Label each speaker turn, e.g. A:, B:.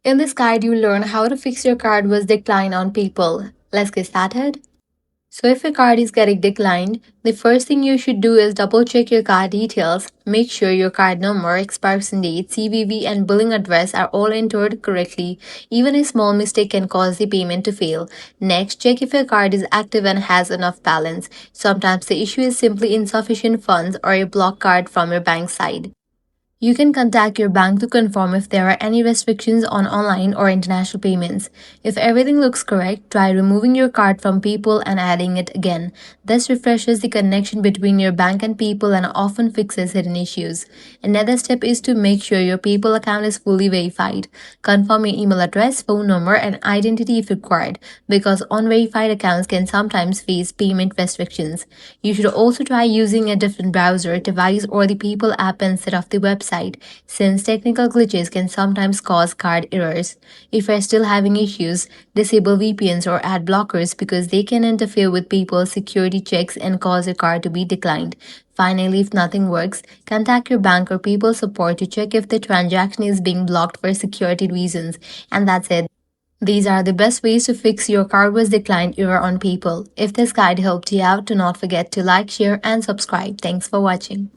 A: In this guide, you'll learn how to fix your card was declined on PayPal. Let's get started. So if your card is getting declined, the first thing you should do is double check your card details. Make sure your card number, expiration date, CVV and billing address are all entered correctly. Even a small mistake can cause the payment to fail. Next, check if your card is active and has enough balance. Sometimes the issue is simply insufficient funds or a blocked card from your bank side. You can contact your bank to confirm if there are any restrictions on online or international payments. If everything looks correct, try removing your card from PayPal and adding it again. This refreshes the connection between your bank and PayPal and often fixes hidden issues. Another step is to make sure your PayPal account is fully verified. Confirm your email address, phone number, and identity if required, because unverified accounts can sometimes face payment restrictions. You should also try using a different browser, device, or the PayPal app instead of the website, since technical glitches can sometimes cause card errors. If you're still having issues, disable VPNs or ad blockers because they can interfere with PayPal's security checks and cause your card to be declined. Finally, if nothing works, contact your bank or PayPal support to check if the transaction is being blocked for security reasons. And that's it. These are the best ways to fix your card was declined error on PayPal. If this guide helped you out, do not forget to like, share, and subscribe. Thanks for watching.